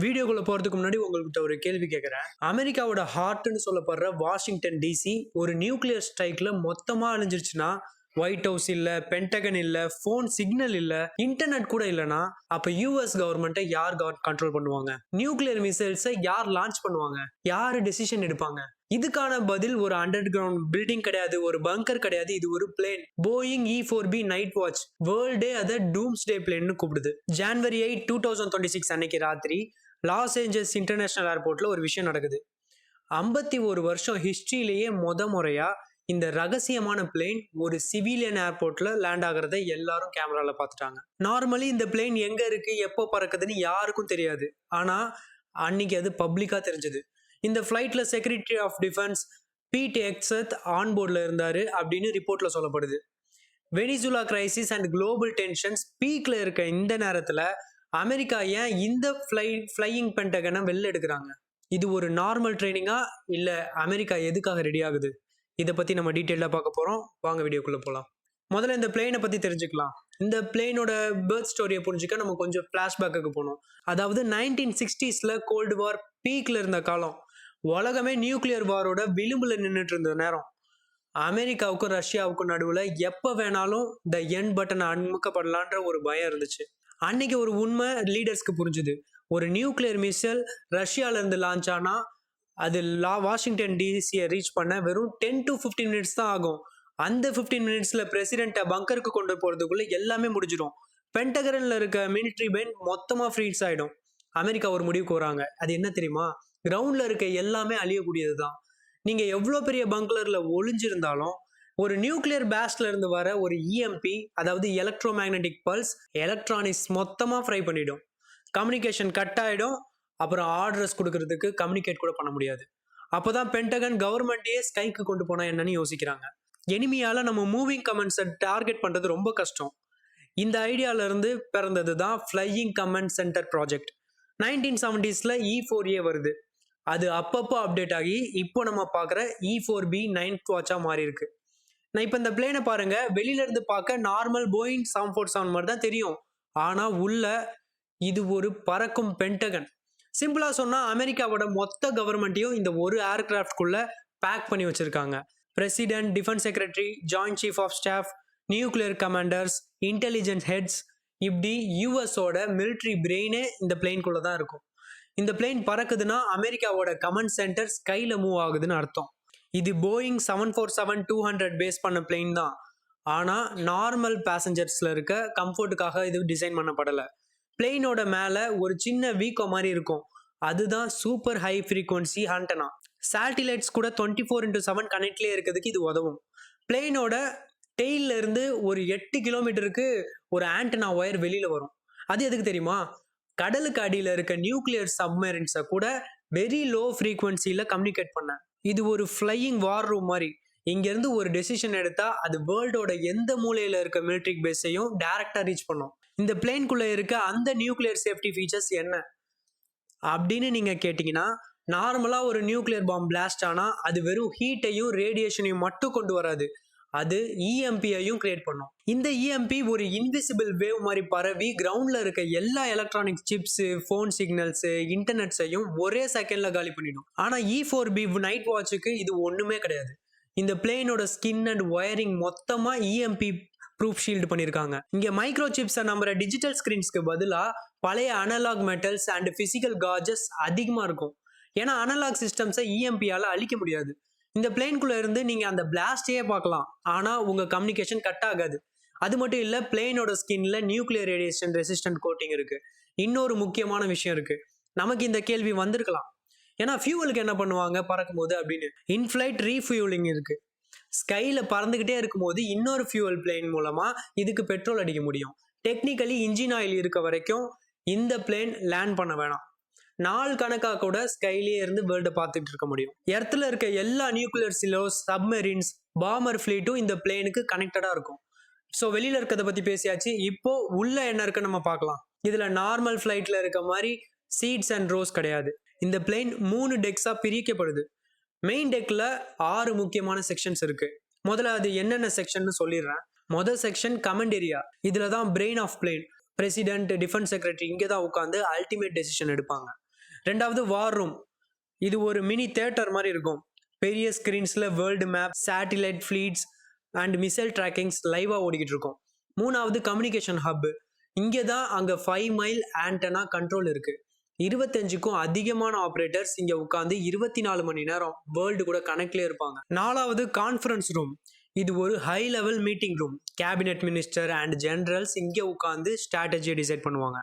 வீடியோக்குள்ள போறதுக்கு முன்னாடி உங்கள்கிட்ட ஒரு கேள்வி கேட்கறேன். அமெரிக்காவோட ஹார்ட்னு சொல்லப்படுற வாஷிங்டன் டிசி ஒரு நியூக்ளியர் ஸ்ட்ரைக்ல மொத்தமா அழிஞ்சிருச்சுன்னா, ஒயிட் ஹவுஸ் இல்ல, பென்டகன் இல்ல, போன் சிக்னல் இல்ல, இன்டர்நெட் கூட இல்லனா, அப்ப யூஎஸ் கவர்மெண்ட்டை யார் கண்ட்ரோல் பண்ணுவாங்க? நியூக்ளியர் மிசைல்ஸை யார் லான்ச் பண்ணுவாங்க? யாரு டெசிஷன் எடுப்பாங்க? இதுக்கான பதில் ஒரு அண்டர் கிரவுண்ட் பில்டிங் கிடையாது, ஒரு பங்கர் கிடையாது, இது ஒரு plane. Boeing E4B night watch வேர்ல்டே அதை டூம்ஸ்டே பிளேன்னு கூப்பிடுது. ஜனவரி 8, 2026 அன்னைக்கு ராத்திரி லாஸ் ஏஞ்சல்ஸ் இன்டர்நேஷனல் ஏர்போர்ட்ல ஒரு விஷயம் நடக்குது. 51 வருஷம் ஹிஸ்டரியிலேயே முறையா இந்த ரகசியமான பிளேன் ஒரு சிவிலியன் ஏர்போர்ட்ல லேண்ட் ஆகிறத எல்லாரும் கேமரால பார்த்துட்டாங்க. நார்மலி இந்த பிளேன் எங்க இருக்கு, எப்போ பறக்குதுன்னு யாருக்கும் தெரியாது. ஆனா அன்னைக்கு அது பப்ளிக்கா தெரிஞ்சது. இந்த ஃபிளைட்ல secretary of defence Pete Hegseth ஆன்போர்ட்ல இருந்தாரு அப்படின்னு ரிப்போர்ட்ல சொல்லப்படுது. Venezuela crisis and global tensions பீக்ல இருக்க இந்த நேரத்துல அமெரிக்கா ஏன் இந்த ஃபிளையிங் பென்டகனை வெளில எடுக்கிறாங்க? இது ஒரு நார்மல் ட்ரைனிங்கா இல்ல அமெரிக்கா எதுக்காக ரெடி ஆகுது? இதை பத்தி நம்ம டீட்டெயிலா பார்க்க போறோம். வாங்க வீடியோக்குள்ள போலாம். முதல்ல இந்த பிளேனை பத்தி தெரிஞ்சுக்கலாம். இந்த பிளேனோட பர்த் ஸ்டோரியை புரிஞ்சுக்க நம்ம கொஞ்சம் பிளாஷ்பேக்கு போனோம். அதாவது 1960ஸ்ல கோல்டு வார் பீக்ல இருந்த காலம். உலகமே நியூக்ளியர் வாரோட விளிம்புல நின்றுட்டு இருந்த நேரம். அமெரிக்காவுக்கும் ரஷ்யாவுக்கும் நடுவுல எப்ப வேணாலும் த என் பட்டன் அமுக்கப்படலான்ற ஒரு பயம் இருந்துச்சு. அன்னைக்கு ஒரு உண்மை லீடர்ஸ்க்கு புரிஞ்சுது. ஒரு நியூக்ளியர் மிசைல் ரஷ்யால இருந்து லான்ச் ஆனா அது வாஷிங்டன் டிசியை ரீச் பண்ண வெறும் 10 to 15 மினிட்ஸ் தான் ஆகும். அந்த 15 மினிட்ஸ்ல பிரசிடென்ட்டை பங்கருக்கு கொண்டு போறதுக்குள்ள எல்லாமே முடிஞ்சிடும். பென்டகன்ல இருக்க மிலிட்டரி பெயின் மொத்தமா ஃப்ரீஸ் ஆயிடும். அமெரிக்கா ஒரு முடிவுக்கு வராங்க. அது என்ன தெரியுமா? கிரவுண்ட்ல இருக்க எல்லாமே அழியக்கூடியது தான். நீங்க எவ்வளவு பெரிய பங்கர்ல ஒளிஞ்சிருந்தாலும் ஒரு நியூக்ளியர் பேஸ்ட்ல இருந்து வர ஒரு இஎம்பி, அதாவது எலக்ட்ரோ மேக்னெட்டிக் பல்ஸ், எலக்ட்ரானிக்ஸ் மொத்தமா ஃப்ரை பண்ணிடும். கம்யூனிகேஷன் கட் ஆயிடும். அப்புறம் ஆர்டர்ஸ் கொடுக்கறதுக்கு கம்யூனிகேட் கூட பண்ண முடியாது. அப்போதான் பென்டகன் கவர்மெண்ட்டையே ஸ்கைக்கு கொண்டு போனா என்னன்னு யோசிக்கிறாங்க. எனிமியால நம்ம மூவிங் கமெண்ட்ஸை டார்கெட் பண்றது ரொம்ப கஷ்டம். இந்த ஐடியால இருந்து பிறந்தது தான் ஃபிளையிங் கமெண்ட் சென்டர் ப்ராஜெக்ட். 1970ஸ்ல E4A வருது. அது அப்பப்போ அப்டேட் ஆகி இப்போ நம்ம பார்க்குற E4B நைட் வாட்சா மாறி இருக்கு. நான் இப்போ இந்த பிளேனை பாருங்க, வெளியில இருந்து பார்க்க நார்மல் போயிங் 747 மாதிரி தான் தெரியும். ஆனா உள்ள இது ஒரு பறக்கும் பென்டகன். சிம்பிளா சொன்னா அமெரிக்காவோட மொத்த கவர்மெண்ட்டையும் இந்த ஒரு ஏர்கிராஃப்ட்குள்ள பேக் பண்ணி வச்சிருக்காங்க. President, defence secretary, joint chief of staff, nuclear commanders, intelligence heads, இப்படி யூஎஸோட மிலிட்ரி பிரெயினே இந்த பிளேன்குள்ள தான் இருக்கும். இந்த பிளேன் பறக்குதுன்னா அமெரிக்காவோட கமாண்ட் சென்டர் ஸ்கைல மூவ் ஆகுதுன்னு அர்த்தம். இது போயிங் 747-200 பேஸ் பண்ண பிளேன் தான். ஆனா நார்மல் பேசஞ்சர்ஸ்ல இருக்க கம்ஃபர்ட்டுக்காக இது டிசைன் பண்ணப்படல. பிளேனோட மேல ஒரு சின்ன வீக்கோ மாதிரி இருக்கும். அதுதான் super high frequency antenna. Satellites கூட 24/7 கனெக்ட்லேயே இருக்கிறதுக்கு இது உதவும். பிளேனோட டெய்ல இருந்து ஒரு 8 கிலோமீட்டருக்கு ஒரு ஆண்டனா ஒயர் வெளியில வரும். அது எதுக்கு தெரியுமா? கடலுக்கு அடியில இருக்க நியூக்ளியர் சப்மரீன்ஸை கூட வெரி லோ ஃப்ரீக்வன்சியில கம்யூனிகேட் பண்ண. இது ஒரு ஃபிளையிங் வார் ரூம் மாதிரி. இங்க இருந்து ஒரு டெசிஷன் எடுத்தா அது வேர்ல்டோட எந்த மூலையில இருக்க மிலிட்ரி பேஸையும் டைரக்டா ரீச் பண்ணும். இந்த பிளேன்குள்ள இருக்க அந்த நியூக்ளியர் சேஃப்டி ஃபீச்சர்ஸ் என்ன அப்படின்னு நீங்க கேட்டீங்கன்னா, நார்மலா ஒரு நியூக்ளியர் பாம்பு பிளாஸ்ட் ஆனா அது வெறும் ஹீட்டையும் ரேடியேஷனையும் மட்டும் கொண்டு வராது, அது இஎம்பியையும் கிரியேட் பண்ணும். இந்த இஎம்பி ஒரு இன்விசிபிள் வேவ் மாதிரி பரவி கிரவுண்ட்ல இருக்க எல்லா எலக்ட்ரானிக் சிப்ஸ், போன் சிக்னல்ஸ், இன்டர்நெட்ஸையும் ஒரே செகண்ட்ல காலி பண்ணிடும். ஆனா E4B நைட் வாட்சுக்கு இது ஒண்ணுமே கிடையாது. இந்த பிளேனோட ஸ்கின் அண்ட் ஒயரிங் மொத்தமா இஎம்பி ப்ரூஃப் ஷீல்டு பண்ணியிருக்காங்க. இங்க மைக்ரோ சிப்ஸை நம்புற டிஜிட்டல் ஸ்கிரீன்ஸ்க்கு பதிலா பழைய analogue metals and physical gauges அதிகமா இருக்கும். ஏன்னா அனலாக் சிஸ்டம்ஸை இஎம்பியால அழிக்க முடியாது. இந்த பிளேன்குள்ள இருந்து நீங்க அந்த பிளாஸ்டையே பார்க்கலாம், ஆனா உங்க கம்யூனிகேஷன் கட் ஆகாது. அது மட்டும் இல்ல, பிளேனோட ஸ்கின்ல நியூக்ளியர் ரேடியேஷன் ரெசிஸ்டன்ட் கோட்டிங் இருக்கு. இன்னொரு முக்கியமான விஷயம் இருக்கு. நமக்கு இந்த கேள்வி வந்திருக்கலாம், ஏன்னா ஃபியூவலுக்கு என்ன பண்ணுவாங்க பறக்கும் போது அப்படின்னு. இன்ஃபிளைட் ரீஃபியூலிங் இருக்கு. ஸ்கைல பறந்துகிட்டே இருக்கும்போது இன்னொரு ஃபியூவல் பிளேன் மூலமா இதுக்கு பெட்ரோல் அடிக்க முடியும். டெக்னிக்கலி இன்ஜின் ஆயில் இருக்க வரைக்கும் இந்த பிளேன் லேண்ட் பண்ண வேணாம். நாள் கணக்காக கூட ஸ்கைலேயே இருந்து வேர்ல்டை பார்த்துட்டு இருக்க முடியும். எர்த்ல இருக்க எல்லா நியூக்ளியர் சிலோஸ், சப்மரீன்ஸ், பாமர் ஃபிளீட்டும் இந்த பிளேனுக்கு கனெக்டடா இருக்கும். ஸோ வெளியில இருக்கிறத பத்தி பேசியாச்சு. இப்போ உள்ள என்ன இருக்குன்னு நம்ம பார்க்கலாம். இதுல நார்மல் ஃபிளைட்ல இருக்க மாதிரி சீட்ஸ் அண்ட் ரோஸ் கிடையாது. இந்த பிளேன் 3 டெக்ஸா பிரிக்கப்படுது. மெயின் டெக்ல 6 முக்கியமான செக்ஷன்ஸ் இருக்கு. முதல்ல அது என்னென்ன செக்ஷன் சொல்லிடுறேன். முதல் செக்ஷன் கமாண்ட் ஏரியா. இதுல தான் brain of plane, president, defence secretary இங்கே தான் உட்காந்து அல்டிமேட் டெசிஷன் எடுப்பாங்க. ரெண்டாவது வார் ரூம். இது ஒரு மினி தியேட்டர் மாதிரி இருக்கும். பெரிய ஸ்கிரீன்ஸ்ல world map, satellite fleets and missile trackings லைவா ஓடிக்கிட்டு இருக்கும். மூணாவது கம்யூனிகேஷன் ஹப். இங்கே தான் அங்கே 5 மைல் ஆண்டனா கண்ட்ரோல் இருக்கு. 25க்கும் அதிகமான ஆப்ரேட்டர்ஸ் இங்கே உட்காந்து 24 மணி நேரம் வேர்ல்டு கூட கனெக்ட்லேயே இருப்பாங்க. நாலாவது கான்ஃபரன்ஸ் ரூம். இது ஒரு high level meeting room. Cabinet minister and generals இங்கே உட்காந்து ஸ்ட்ராட்டஜியை டிசைட் பண்ணுவாங்க.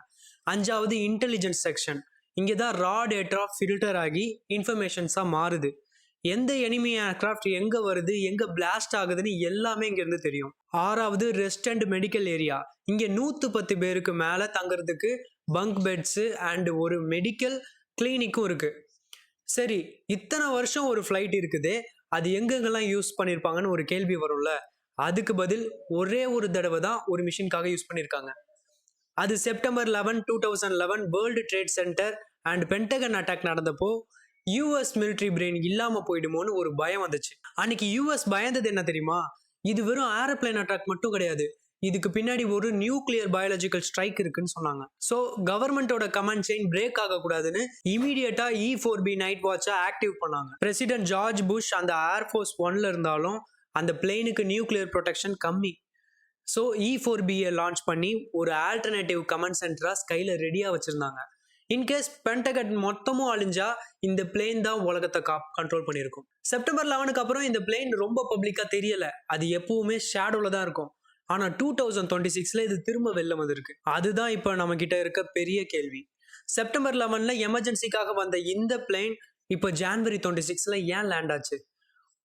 அஞ்சாவது இன்டெலிஜென்ஸ் செக்ஷன். இங்கே தான் ரா டேட்டா ஃபில்டர் ஆகி இன்ஃபர்மேஷன்ஸாக மாறுது. எந்த எனிமி ஏர்கிராஃப்ட் எங்கே வருது, எங்கே பிளாஸ்ட் ஆகுதுன்னு எல்லாமே இங்கேருந்து தெரியும். ஆறாவது ரெஸ்ட் அண்ட் மெடிக்கல் ஏரியா. இங்கே 110 பேருக்கு மேலே தங்குறதுக்கு பங்க் பெட்ஸு அண்ட் ஒரு மெடிக்கல் கிளினிக்கும் இருக்குது. சரி, இத்தனை வருஷம் ஒரு ஃப்ளைட் இருக்குது, அது எங்கெங்கெல்லாம் யூஸ் பண்ணியிருப்பாங்கன்னு ஒரு கேள்வி வரும்ல. அதுக்கு பதில் ஒரே ஒரு தடவை தான் ஒரு மிஷினுக்காக யூஸ் பண்ணியிருக்காங்க. அது September 11, 2011 World Trade Center and Pentagon attack நடந்தப்போ யூஎஸ் மிலிட்ரி பிரெயின் இல்லாம போயிடுமோன்னு ஒரு பயம் வந்துச்சு. அன்னைக்கு யூஎஸ் பயந்தது என்ன தெரியுமா? இது வெறும் ஏரோப்ளேன் அட்டாக் மட்டும் கிடையாது, இதுக்கு பின்னாடி ஒரு நியூக்ளியர் பயாலஜிக்கல் ஸ்ட்ரைக் இருக்குன்னு சொன்னாங்க. ஸோ கவர்மெண்டோட கமாண்ட் செயின் பிரேக் ஆகக்கூடாதுன்னு இமீடியட்டா E4B நைட் வாட்சை ஆக்டிவ் பண்ணாங்க. பிரசிடென்ட் ஜார்ஜ் புஷ் அந்த ஏர்ஃபோர்ஸ் 1ல இருந்தாலும் அந்த பிளேனுக்கு நியூக்ளியர் ப்ரொடெக்ஷன் கம்மி. ஸோ E4Bயை லான்ச் பண்ணி ஒரு ஆல்டர்னேட்டிவ் கமாண்ட் சென்டரா ஸ்கைல ரெடியா வச்சிருந்தாங்க. இன்கேஸ் பென்டகன் மொத்தமும் அழிஞ்சா இந்த பிளேன் தான் உலகத்தை கண்ட்ரோல் பண்ணியிருக்கும். செப்டம்பர் 11க்கு அப்புறம் இந்த பிளேன் ரொம்ப பப்ளிக்கா தெரியல, அது எப்பவுமே ஷேடோல தான் இருக்கும். ஆனா 2026ல இது திரும்ப வெளில வந்திருக்கு. அதுதான் இப்ப நம்ம கிட்ட இருக்க பெரிய கேள்வி. செப்டம்பர் 11ல எமர்ஜென்சிக்காக வந்த இந்த பிளேன் இப்ப ஜான்வரி 26ல ஏன் லேண்ட் ஆச்சு?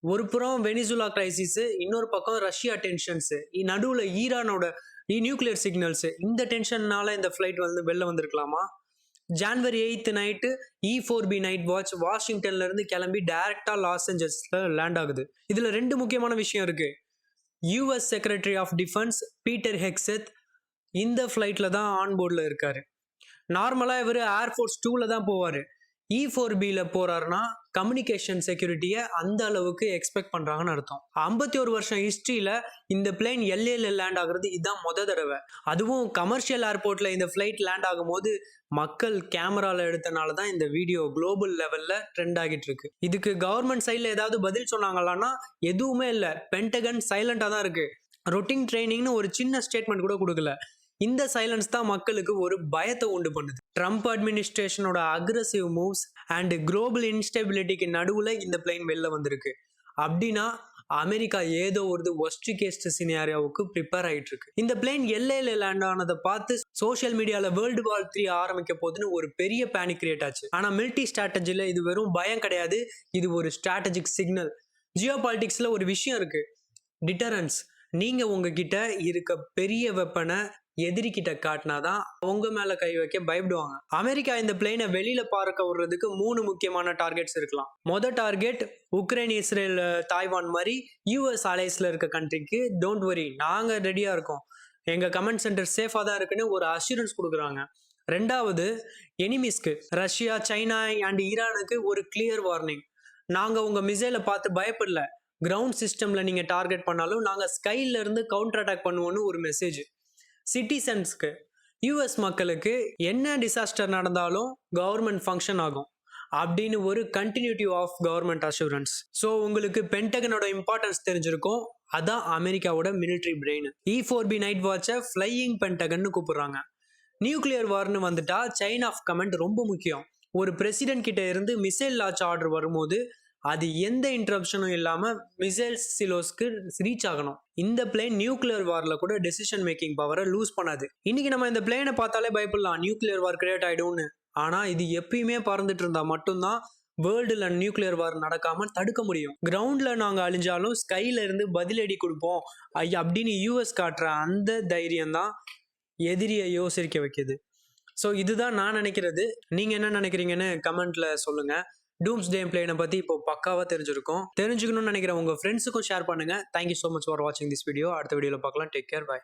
ஒரு புறம் வெனிசுலா கிரைசிஸ், இன்னொரு பக்கம் ரஷ்யா டென்ஷன்ஸ், நடுவுல ஈரானோட நியூக்ளியர் சிக்னல்ஸ். இந்த டென்ஷன்னால இந்த ஃபிளைட் வந்து வெளில வந்திருக்கலாமா? January 8 night E4B night watch வாஷிங்டன்ல இருந்து கிளம்பி டைரக்டா லாஸ் ஏஞ்சல்ஸ்ல லேண்ட் ஆகுது. இதுல 2 முக்கியமான விஷயம் இருக்கு. US secretary of defence Peter Hegseth இந்த ஃபிளைட்ல தான் ஆன்போர்ட்ல இருக்காரு. நார்மலா இவர் ஏர்ஃபோர்ஸ் 2ல தான் போவாரு. E4Bல போறாருன்னா கம்யூனிகேஷன் செக்யூரிட்டியை அந்த அளவுக்கு எக்ஸ்பெக்ட் பண்றாங்கன்னு அர்த்தம். 51 வருஷம் ஹிஸ்டரியில இந்த பிளேன் LAல லேண்ட் ஆகுறது இதுதான் தடவை. அதுவும் கமர்ஷியல் ஏர்போர்ட்ல இந்த ஃபிளைட் லேண்ட் ஆகும்போது மக்கள் கேமரால எடுத்தனால தான் இந்த வீடியோ குளோபல் லெவல்ல ட்ரெண்ட் ஆகிட்டு இருக்கு. இதுக்கு கவர்மெண்ட் சைட்ல ஏதாவது பதில் சொன்னாங்களான்னா எதுவுமே இல்லை. பென்டகன் சைலண்டா தான் இருக்கு. ரொட்டீன் ட்ரைனிங்னு ஒரு சின்ன ஸ்டேட்மெண்ட் கூட கொடுக்கல. இந்த சைலன்ஸ் தான் மக்களுக்கு ஒரு பயத்தை உண்டு பண்ணுது. ட்ரம்ப் அட்மினிஸ்ட்ரேஷனோட அக்ரெசிவ் மூவ்ஸ் அண்ட் குளோபல் இன்ஸ்டெபிலிட்டிக்கு நடுவுல இந்த பிளேன் வெளில வந்திருக்கு. அப்படின்னா அமெரிக்கா ஏதோ ஒரு ஒஸ்ட் கேஸ் சினாரியோவுக்கு ப்ரிப்பேர் ஆகிட்டு இருக்கு. இந்த பிளேன் LAல லேண்ட் ஆனதை பார்த்து சோஷியல் மீடியால வேர்ல்டு வார் 3 ஆரம்பிக்க போதுன்னு ஒரு பெரிய பேனிக் கிரியேட் ஆச்சு. ஆனா மிலிட்டரி ஸ்ட்ராட்டஜில இது வெறும் பயம் கிடையாது, இது ஒரு ஸ்ட்ராட்டஜிக் சிக்னல். ஜியோ பாலிட்டிக்ஸ்ல ஒரு விஷயம் இருக்கு, டிட்டரன்ஸ். நீங்க உங்ககிட்ட இருக்க பெரிய வெப்பனை எதிரிக்கிட்ட காட்டினாதான் அவங்க மேல கை வைக்க பயப்படுவாங்க. அமெரிக்கா இந்த பிளேனை வெளியில பார்க்க விடுறதுக்கு 3 முக்கியமான டார்கெட்ஸ் இருக்கலாம். மொதல் டார்கெட் உக்ரைன், இஸ்ரேல், தாய்வான் மாதிரி US அலைஸ்ல இருக்க கண்ட்ரிக்கு டோன்ட் வரி, நாங்க ரெடியா இருக்கோம், எங்க கமாண்ட் சென்டர் சேஃபா தான் இருக்குன்னு ஒரு அஷூரன்ஸ் கொடுக்குறாங்க. ரெண்டாவது எனிமிஸ்க்கு ரஷ்யா, சைனா அண்ட் ஈரானுக்கு ஒரு கிளியர் வார்னிங். நாங்க உங்க மிசைலை பார்த்து பயப்படல, கிரவுண்ட் சிஸ்டம்ல நீங்க டார்கெட் பண்ணாலும் நாங்க ஸ்கைல இருந்து கவுண்டர் அட்டாக் பண்ணுவோம்னு ஒரு மெசேஜ். சிட்டிசன்ஸ்க்கு, US மக்களுக்கு என்ன டிசாஸ்டர் நடந்தாலும் கவர்மெண்ட் ஃபங்க்ஷன் ஆகும் அப்படின்னு ஒரு continuity of government assurance. So உங்களுக்கு பென்டகனோட இம்பார்ட்டன்ஸ் தெரிஞ்சிருக்கும். அதான் அமெரிக்காவோட மிலிட்ரி பிரெயின். E4B நைட் வாட்சை ஃப்ளையிங் பென்டகன்னு கூப்பிடுறாங்க. நியூக்ளியர் வார்னு வந்துட்டா செயின் ஆஃப் கமாண்ட் ரொம்ப முக்கியம். ஒரு பிரசிடென்ட் கிட்ட இருந்து மிசைல் லான்ச் ஆர்டர் வரும்போது அது எந்த இன்டரப்ஷனும் இல்லாம மிசைல் சிலோஸ்க்கு ரீச் ஆகணும். இந்த பிளேன் நியூக்ளியர் வார்ல கூட டெசிஷன் மேக்கிங் பவரை லூஸ் பண்ணாது. இன்னைக்கு நம்ம இந்த பிளேனை பார்த்தாலே பயப்படலாம், நியூக்ளியர் வார் கிரியேட் ஆயிடும்னு. ஆனா இது எப்பயுமே பறந்துட்டு இருந்தா மட்டும்தான் வேர்ல்டுல நியூக்ளியர் வார் நடக்காம தடுக்க முடியும். கிரவுண்ட்ல நாங்க அழிஞ்சாலும் ஸ்கைல இருந்து பதிலடி கொடுப்போம் அப்படின்னு US காட்டுற அந்த தைரியம் தான் எதிரியை யோசிக்க வைக்குது. ஸோ இதுதான் நான் நினைக்கிறது. நீங்க என்ன நினைக்கிறீங்கன்னு கமெண்ட்ல சொல்லுங்க. டூம்ஸ்டே பிளேனை பத்தி இப்போ பக்காவா தெரிஞ்சிருக்கோம். தெரிஞ்சுக்கணும்னு நினைக்கிற உங்க ஃப்ரெண்ட்ஸுக்கும் ஷேர் பண்ணுங்க. தேங்க்யூ ஸோ மச் ஃபார் வாட்சிங் திஸ் வீடியோ. அடுத்த வீடியோல பார்க்கலாம். Take care, by.